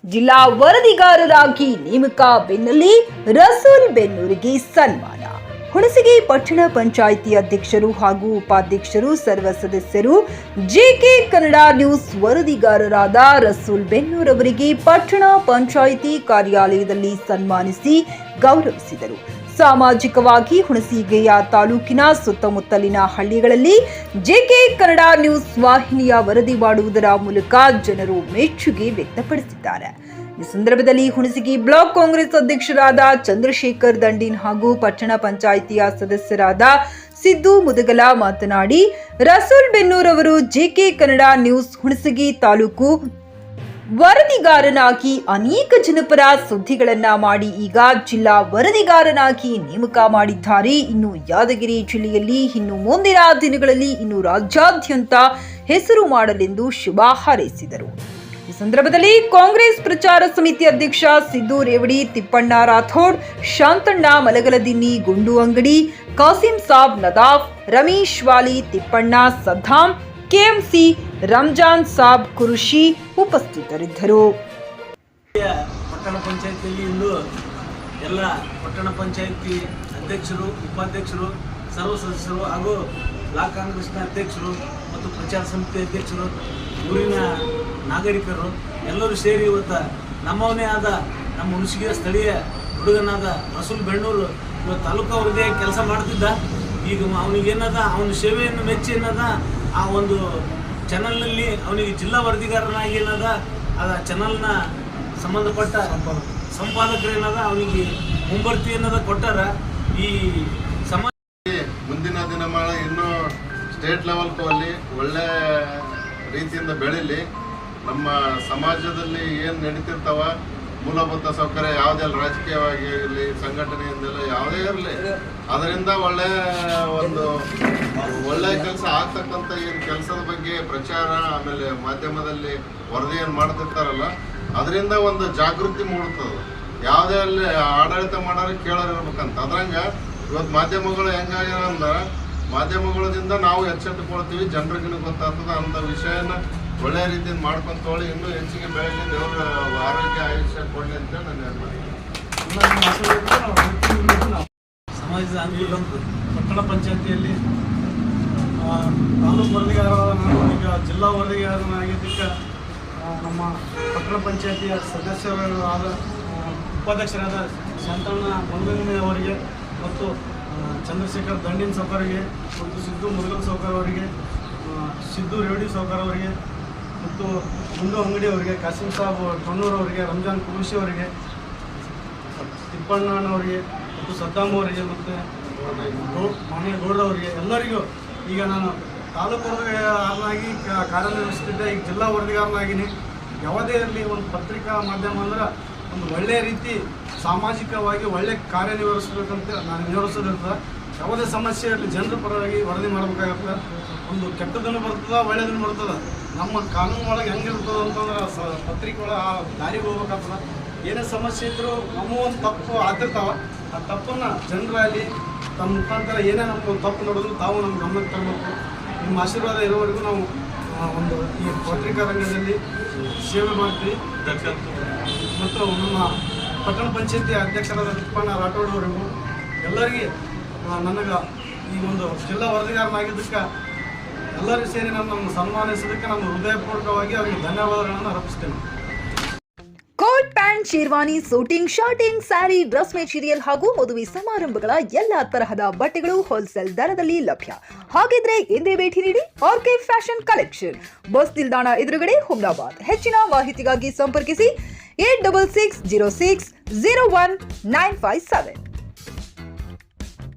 ಜಿಲ್ಲಾ ವರದಿಗಾರರಾಗಿ ನೇಮಕ ಬೆನ್ನಲ್ಲೇ ರಸೂಲ್ ಬೆನ್ನೂರಿಗೆ ಸನ್ಮಾನ. ಹುಣಸಗಿ ಪಟ್ಟಣ ಪಂಚಾಯಿತಿ ಅಧ್ಯಕ್ಷರು ಹಾಗೂ ಉಪಾಧ್ಯಕ್ಷರು ಸರ್ವ ಸದಸ್ಯರು ಜೆಕೆ ಕನ್ನಡ ನ್ಯೂಸ್ ವರದಿಗಾರರಾದ ರಸೂಲ್ ಬೆನ್ನೂರ್ ಅವರಿಗೆ ಪಟ್ಟಣ ಪಂಚಾಯಿತಿ ಕಾರ್ಯಾಲಯದಲ್ಲಿ ಸನ್ಮಾನಿಸಿ ಗೌರವಿಸಿದರು. ಸಾಮಾಜಿಕವಾಗಿ ಹುಣಸಗಿಯ ತಾಲೂಕಿನ ಸುತ್ತಮುತ್ತಲಿನ ಹಳ್ಳಿಗಳಲ್ಲಿ ಜೆಕೆ ಕನ್ನಡ ನ್ಯೂಸ್ ವಾಹಿನಿಯ ವರದಿ ಮಾಡುವುದರ ಮೂಲಕ ಜನರು ಮೆಚ್ಚುಗೆ ವ್ಯಕ್ತಪಡಿಸಿದ್ದಾರೆ. ಈ ಸಂದರ್ಭದಲ್ಲಿ ಹುಣಸಗಿ ಬ್ಲಾಕ್ ಕಾಂಗ್ರೆಸ್ ಅಧ್ಯಕ್ಷರಾದ ಚಂದ್ರಶೇಖರ್ ದಂಡಿನ್ ಹಾಗೂ ಪಟ್ಟಣ ಪಂಚಾಯಿತಿಯ ಸದಸ್ಯರಾದ ಸಿದ್ದು ಮುದಗಲ ಮಾತನಾಡಿ, ರಸೂಲ್ ಬೆನ್ನೂರ್ ಅವರು ಜೆಕೆ ಕನ್ನಡ ನ್ಯೂಸ್ ಹುಣಸಗಿ ತಾಲೂಕು ವರದಿಗಾರನಾಗಿ ಅನೇಕ ಜನಪರ ಸುದ್ದಿಗಳನ್ನ ಮಾಡಿ ಈಗ ಜಿಲ್ಲಾ ವರದಿಗಾರನಾಗಿ ನೇಮಕ ಮಾಡಿದ್ದಾರೆ. ಇನ್ನು ಯಾದಗಿರಿ ಜಿಲ್ಲೆಯಲ್ಲಿ ಇನ್ನು ಮುಂದಿನ ದಿನಗಳಲ್ಲಿ ಇನ್ನು ರಾಜ್ಯಾದ್ಯಂತ ಹೆಸರು ಮಾಡಲೆಂದು ಶುಭ ಹಾರೈಸಿದರು. ಈ ಸಂದರ್ಭದಲ್ಲಿ ಕಾಂಗ್ರೆಸ್ ಪ್ರಚಾರ ಸಮಿತಿ ಅಧ್ಯಕ್ಷ ಸಿದ್ದು ರೇವಡಿ, ತಿಪ್ಪಣ್ಣ ರಾಥೋಡ್, ಶಾಂತಣ್ಣ ಮಲಗಲದಿನ್ನಿ, ಗುಂಡು ಅಂಗಡಿ, ಕಾಸಿಂ ಸಾಬ್ ನದಾಫ್, ರಮೇಶ್ ವಾಲಿ, ತಿಪ್ಪಣ್ಣ ಸದ್ದಾಂ, ಕೆಎಂಸಿ ರಂಜಾನ್ ಸಾಬ್ ಕುರುಶಿ ಉಪಸ್ಥಿತರಿದ್ದರು. ಪಟ್ಟಣ ಪಂಚಾಯಿತಿಯಲ್ಲಿ ಇಂದು ಎಲ್ಲ ಪಟ್ಟಣ ಪಂಚಾಯಿತಿ ಅಧ್ಯಕ್ಷರು, ಉಪಾಧ್ಯಕ್ಷರು, ಸರ್ವ ಸದಸ್ಯರು ಹಾಗೂ ಬ್ಲಾಕ್ ಕಾಂಗ್ರೆಸ್ನ ಅಧ್ಯಕ್ಷರು ಮತ್ತು ಪ್ರಚಾರ ಸಮಿತಿ ಅಧ್ಯಕ್ಷರು, ಊರಿನ ನಾಗರಿಕರು ಎಲ್ಲರೂ ಸೇರಿ ಇವತ್ತು ನಮ್ಮವನೇ ಆದ ನಮ್ಮ ಹುಣಸಗಿಯ ಸ್ಥಳೀಯ ಹುಡುಗನಾದ ರಸೂಲ್ ಬೆನ್ನೂರು ಇವತ್ತು ತಾಲೂಕು ಅವ್ರದ್ದೇ ಕೆಲಸ ಮಾಡ್ತಿದ್ದ. ಈಗ ಅವನಿಗೇನದ ಅವನ ಸೇವೆಯನ್ನು ಮೆಚ್ಚಿ ಏನದ ಆ ಒಂದು ಚಾನಲ್ನಲ್ಲಿ ಅವನಿಗೆ ಜಿಲ್ಲಾ ವರದಿಗಾರನಾಗಿ ಏನದ ಆ ಚಾನಲ್ನ ಸಂಬಂಧಪಟ್ಟ ಸಂಪಾದಕರು ಏನದ ಅವನಿಗೆ ಮುಂಬರ್ತಿ ಏನದ ಕೊಟ್ಟಾರ. ಈ ಸಮಾಜ ಮುಂದಿನ ದಿನಮಾನ ಇನ್ನೂ ಸ್ಟೇಟ್ ಲೆವೆಲ್ ಅಲ್ಲಿ ಒಳ್ಳೆ ರೀತಿಯಿಂದ ಬೆಳೀಲಿ. ನಮ್ಮ ಸಮಾಜದಲ್ಲಿ ಏನು ನಡೀತಿರ್ತಾವ ಮೂಲಭೂತ ಸೌಕರ್ಯ ಯಾವುದೆಲ್ಲ ರಾಜಕೀಯವಾಗಿ ಇರಲಿ, ಸಂಘಟನೆಯಿಂದಲೇ ಯಾವುದೇ ಇರಲಿ, ಅದರಿಂದ ಒಳ್ಳೆ ಕೆಲಸ ಆಗ್ತಕ್ಕಂಥ ಏನು ಕೆಲಸದ ಬಗ್ಗೆ ಪ್ರಚಾರ, ಆಮೇಲೆ ಮಾಧ್ಯಮದಲ್ಲಿ ವರದಿಯನ್ನು ಮಾಡ್ತಿರ್ತಾರಲ್ಲ, ಅದರಿಂದ ಒಂದು ಜಾಗೃತಿ ಮೂಡ್ತದೆ. ಯಾವುದೇ ಅಲ್ಲಿ ಆಡಳಿತ ಮಾಡೋರು ಕೇಳೋರಿರ್ಬೇಕಂತ. ಅದ್ರಂಗ ಇವತ್ತು ಮಾಧ್ಯಮಗಳು ಹೆಂಗಾಗ್ಯಾವ ಅಂದ್ರೆ ಮಾಧ್ಯಮಗಳಿಂದ ನಾವು ಎಚ್ಚೆತ್ತುಕೊಳ್ತೀವಿ, ಜನರಿಗೂ ಗೊತ್ತಾಗ್ತದೆ ಅಂತ ವಿಷಯನ ಒಳ್ಳೆಯ ರೀತಿಯಿಂದ ಮಾಡ್ಕೊಂತ ಹೋಗಿ ಇನ್ನೂ ಹೆಚ್ಚಿಗೆ ಬೆಳಗ್ಗೆ ದೇವರ ಆರೋಗ್ಯ ಆಯುಷ್ಯ ಕೊಡಲಿ ಅಂತ ನಾನು ಸಮಾಜದ ಅನುಕೂಲ ಪಟ್ಟಣ ಪಂಚಾಯಿತಿಯಲ್ಲಿ ತಾಲೂಕು ವರದಿಗಾರರಾದ ನಾನು ಈಗ ಜಿಲ್ಲಾ ವರದಿಗಾರನಾಗಿದ್ದಕ್ಕೆ ನಮ್ಮ ಪಟ್ಟಣ ಪಂಚಾಯಿತಿಯ ಸದಸ್ಯರಾದ ಉಪಾಧ್ಯಕ್ಷರಾದ ಶಾಂತಣ್ಣ ಮಲಗಲದಿನ್ನಿ ಅವರಿಗೆ ಮತ್ತು ಚಂದ್ರಶೇಖರ್ ದಂಡಿನ್ ಸೌಕರ್ಯವರಿಗೆ ಮತ್ತು ಸಿದ್ದು ಮುದಗಲ ಸೌಕರ್ಯವರಿಗೆ, ಸಿದ್ದು ರೇವಡಿ ಸೌಕರ್ಯವರಿಗೆ ಮತ್ತು ಗುಂಡು ಅಂಗಡಿ ಅವರಿಗೆ, ಕಾಸಿಂ ಸಾಬ್ ತೊಣ್ಣೂರು ಅವರಿಗೆ, ರಂಜಾನ್ ಕುರುಶಿ ಅವರಿಗೆ, ತಿಪ್ಪಣ್ಣನವರಿಗೆ ಮತ್ತು ಸದ್ದಾಮ್ ಅವರಿಗೆ ಮತ್ತು ಮಾನ್ಯ ಗೌಡ್ರವರಿಗೆ ಎಲ್ಲರಿಗೂ ಈಗ ನಾನು ತಾಲೂಕು ವರದಿಗಾರನಾಗಿ ಕಾರ್ಯನಿರ್ವಹಿಸ್ತಿದ್ದೆ. ಈಗ ಜಿಲ್ಲಾ ವರದಿಗಾರನಾಗಿನಿ. ಯಾವುದೇ ಇರಲಿ ಒಂದು ಪತ್ರಿಕಾ ಮಾಧ್ಯಮ ಅಂದ್ರೆ ಒಂದು ಒಳ್ಳೆಯ ರೀತಿ ಸಾಮಾಜಿಕವಾಗಿ ಒಳ್ಳೆ ಕಾರ್ಯನಿರ್ವಹಿಸ್ಬೇಕಂತ ನಾನು ನಿರ್ವಹಿಸೋದಿರ್ತದೆ. ಯಾವುದೇ ಸಮಸ್ಯೆ ಇರಲಿ ಜನರ ಪರವಾಗಿ ವರದಿ ಮಾಡಬೇಕಾಗತ್ತೆ. ಒಂದು ಕೆಟ್ಟದನ್ನು ಬರ್ತದೆ, ಒಳ್ಳೆಯದನ್ನು ಬರ್ತದೆ. ನಮ್ಮ ಕಾನೂನು ಒಳಗೆ ಹೆಂಗಿರ್ತದೆ ಅಂತಂದ್ರೆ ಪತ್ರಿಕೆ ಒಳಗೆ ಆ ದಾರಿಗೆ ಹೋಗ್ಬೇಕಾಗ್ತದೆ. ಏನೇ ಸಮಸ್ಯೆ ಇದ್ದರೂ ನಮ್ಮ ಒಂದು ತಪ್ಪು ಆಗ್ತಿರ್ತಾವೆ. ಆ ತಪ್ಪನ್ನು ಜನರಲ್ಲಿ ತಮ್ಮ ಮುಖಾಂತರ ಏನೇ ನಮ್ಗೆ ಒಂದು ತಪ್ಪು ನೋಡೋದು ತಾವು ನಮ್ಮ ಗಮನಕ್ಕೆ ತರಬೇಕು. ನಿಮ್ಮ ಆಶೀರ್ವಾದ ಇರೋವರೆಗೂ ನಾವು ಒಂದು ಈ ಪತ್ರಿಕಾ ರಂಗದಲ್ಲಿ ಸೇವೆ ಮಾಡ್ತೀವಿ. ಮತ್ತು ನಮ್ಮ ಪಟ್ಟಣ ಪಂಚಾಯತಿ ಅಧ್ಯಕ್ಷರಾದ ತಿಪ್ಪಣ್ಣ ರಾಠೋಡ್ ಅವರಿಗೂ ಎಲ್ಲರಿಗೆ ನನಗೆ ಈ ಒಂದು ಜಿಲ್ಲಾ ವರದಿಗಾರನಾಗಿದ್ದಕ್ಕೆ ಎಲ್ಲರೂ ಸೇರಿ ನಮ್ಮನ್ನು ಸನ್ಮಾನಿಸೋದಕ್ಕೆ ನಾನು ಹೃದಯಪೂರ್ವಕವಾಗಿ ಅವರಿಗೆ ಧನ್ಯವಾದಗಳನ್ನು ಅರ್ಪಿಸ್ತೇನೆ. Coat pant, sherwani, suiting, shirting, sari, dress material ಹಾಗೂ ಮದುವೆ ಸಮಾರಂಭಗಳ ಎಲ್ಲಾ ತರಹದ ಬಟ್ಟೆಗಳು ಹೋಲ್ಸೇಲ್ ದರದಲ್ಲಿ ಲಭ್ಯ. ಹಾಗಿದ್ರೆ ಎಂದೇ ಭೇಟಿ ನೀಡಿ ಆರ್ಕೆ ಫ್ಯಾಷನ್ ಕಲೆಕ್ಷನ್, ಬಸ್ ನಿಲ್ದಾಣ ಎದುರುಗಡೆ, ಹುಮ್ನಾಬಾದ್. ಹೆಚ್ಚಿನ ಮಾಹಿತಿಗಾಗಿ ಸಂಪರ್ಕಿಸಿ 8660601957.